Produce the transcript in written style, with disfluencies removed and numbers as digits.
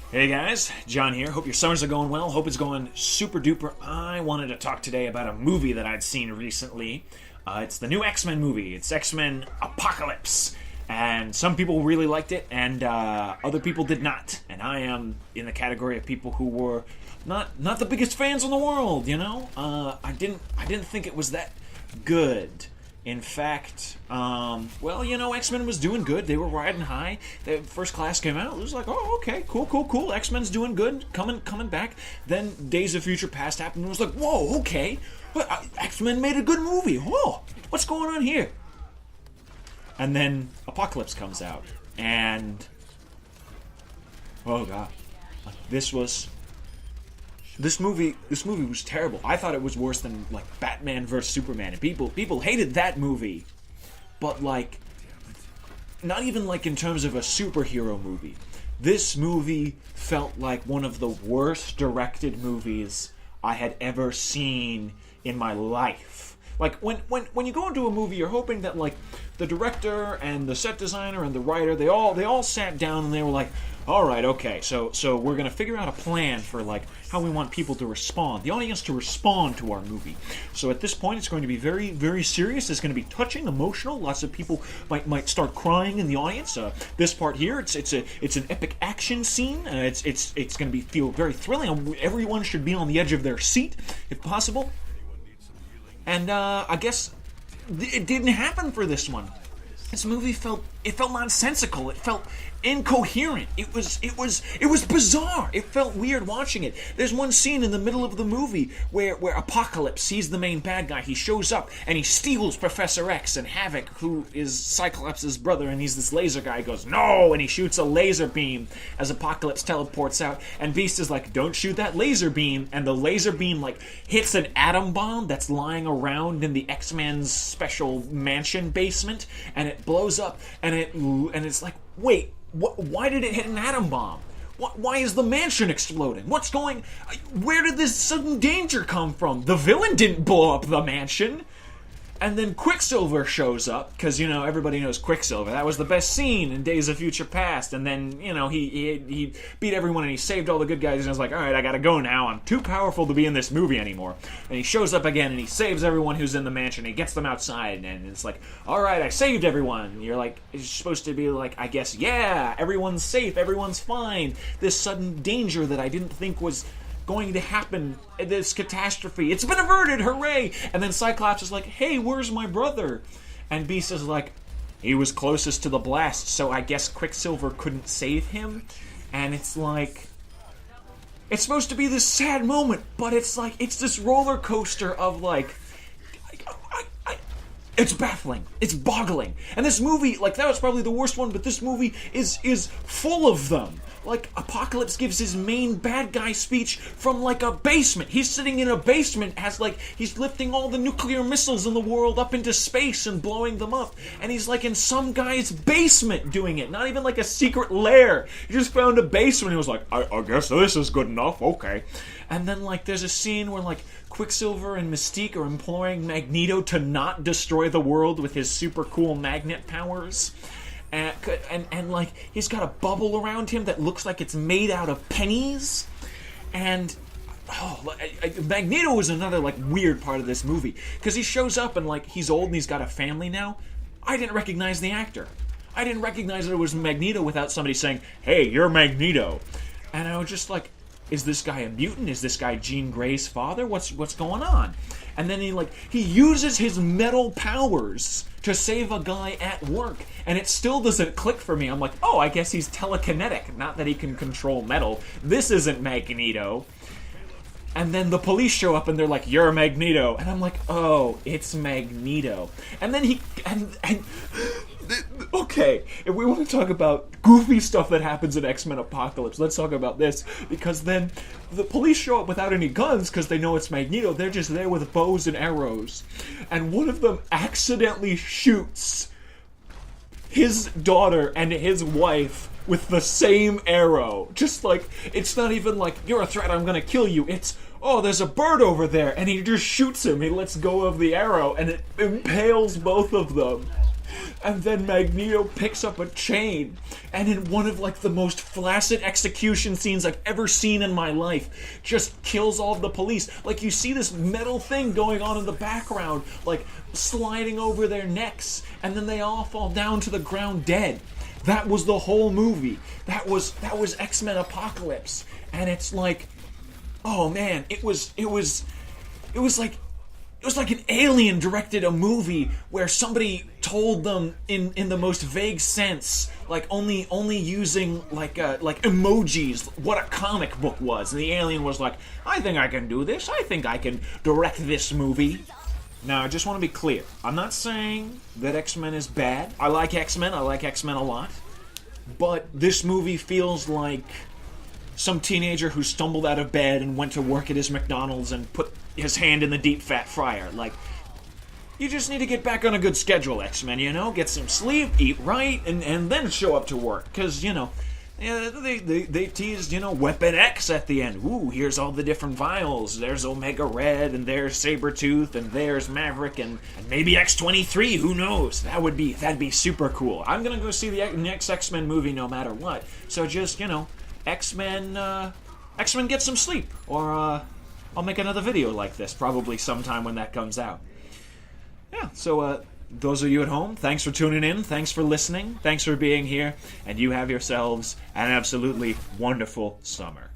Hey guys, John here. Hope your summers are going well. Hope it's going super duper. I wanted to talk today about a movie that I'd seen recently. It's the new X-Men movie. It's X-Men Apocalypse. And some people really liked it, and other people did not. And I am in the category of people who were not the biggest fans in the world. I didn't think it was that good. In fact, X-Men was doing good. They were riding high. The First Class came out. It was like, oh, okay, cool. X-Men's doing good, coming back. Then Days of Future Past happened, and it was like, whoa, okay. X-Men made a good movie. Whoa, what's going on here? And then Apocalypse comes out, and oh god, this movie was terrible. I thought it was worse than like Batman vs Superman, and people hated that movie. But like, not even like in terms of a superhero movie. This movie felt like one of the worst directed movies I had ever seen in my life. Like when you go into a movie, you're hoping that like the director and the set designer and the writer, they all sat down and they were like, all right, okay, so we're gonna figure out a plan for like how we want people to respond, the audience to respond to our movie. So at this point, it's going to be very, very serious. It's going to be touching, emotional. Lots of people might start crying in the audience. This part here, it's an epic action scene. It's going to feel very thrilling. Everyone should be on the edge of their seat if possible. And I guess it didn't happen for this one. This movie felt nonsensical. It felt incoherent. It was bizarre. It felt weird watching it. There's one scene in the middle of the movie where Apocalypse sees the main bad guy. He shows up and he steals Professor X, and Havoc, who is Cyclops' brother, and he's this laser guy, goes, no, and he shoots a laser beam as Apocalypse teleports out, and Beast is like, don't shoot that laser beam, and the laser beam like hits an atom bomb that's lying around in the X-Men's special mansion basement, and it blows up, and it's like, wait, why did it hit an atom bomb? Why is the mansion exploding? Where did this sudden danger come from? The villain didn't blow up the mansion. And then Quicksilver shows up, because, everybody knows Quicksilver. That was the best scene in Days of Future Past. And then, he beat everyone and he saved all the good guys. And I was like, all right, I gotta go now. I'm too powerful to be in this movie anymore. And he shows up again and he saves everyone who's in the mansion. He gets them outside. And it's like, all right, I saved everyone. And you're like, it's supposed to be like, I guess, yeah, everyone's safe. Everyone's fine. This sudden danger that I didn't think was going to happen, this catastrophe, it's been averted, hooray! And then Cyclops is like, hey, where's my brother? And Beast is like, he was closest to the blast, so I guess Quicksilver couldn't save him. And it's like, it's supposed to be this sad moment, but it's like, it's this roller coaster of like, it's baffling. It's boggling. And this movie, like, that was probably the worst one, but this movie is full of them. Like, Apocalypse gives his main bad guy speech from, like, a basement. He's sitting in a basement, he's lifting all the nuclear missiles in the world up into space and blowing them up. And he's, like, in some guy's basement doing it. Not even, like, a secret lair. He just found a basement. He was like, I guess this is good enough. Okay. And then, like, there's a scene where, like, Quicksilver and Mystique are imploring Magneto to not destroy the world with his super cool magnet powers. And like, he's got a bubble around him that looks like it's made out of pennies. And Magneto was another, like, weird part of this movie. Because he shows up and, like, he's old and he's got a family now. I didn't recognize the actor. I didn't recognize that it was Magneto without somebody saying, hey, you're Magneto. And I was just like, is this guy a mutant? Is this guy Jean Grey's father? What's going on? And then he uses his metal powers to save a guy at work, and it still doesn't click for me. I'm like, oh, I guess he's telekinetic, not that he can control metal. This isn't Magneto. And then the police show up and they're like, you're Magneto. And I'm like, oh, it's Magneto. And then okay, if we want to talk about goofy stuff that happens in X-Men Apocalypse, let's talk about this. Because then the police show up without any guns because they know it's Magneto. They're just there with bows and arrows. And one of them accidentally shoots his daughter and his wife with the same arrow. Just like, it's not even like, you're a threat, I'm gonna kill you. It's, oh, there's a bird over there. And he just shoots him. He lets go of the arrow and it impales both of them. And then Magneto picks up a chain, and in one of like the most flaccid execution scenes I've ever seen in my life, just kills all of the police. Like, you see this metal thing going on in the background, like sliding over their necks, and then they all fall down to the ground dead. That was the whole movie. That was X-Men Apocalypse. And it's like, oh man, it was like an alien directed a movie where somebody told them in the most vague sense, like only using like emojis, what a comic book was. And the alien was like, I think I can do this. I think I can direct this movie. Now, I just want to be clear. I'm not saying that X-Men is bad. I like X-Men. I like X-Men a lot. But this movie feels like some teenager who stumbled out of bed and went to work at his McDonald's and put his hand in the deep fat fryer. Like, you just need to get back on a good schedule, X-Men, you know? Get some sleep, eat right, and then show up to work. Because, you know, they teased, you know, Weapon X at the end. Ooh, here's all the different vials. There's Omega Red, and there's Sabretooth, and there's Maverick, and maybe X-23, who knows? That'd be super cool. I'm gonna go see the next X-Men movie no matter what. So just, you know, X-Men get some sleep. Or, I'll make another video like this, probably sometime when that comes out. Yeah, so, those of you at home, thanks for tuning in, thanks for listening, thanks for being here, and you have yourselves an absolutely wonderful summer.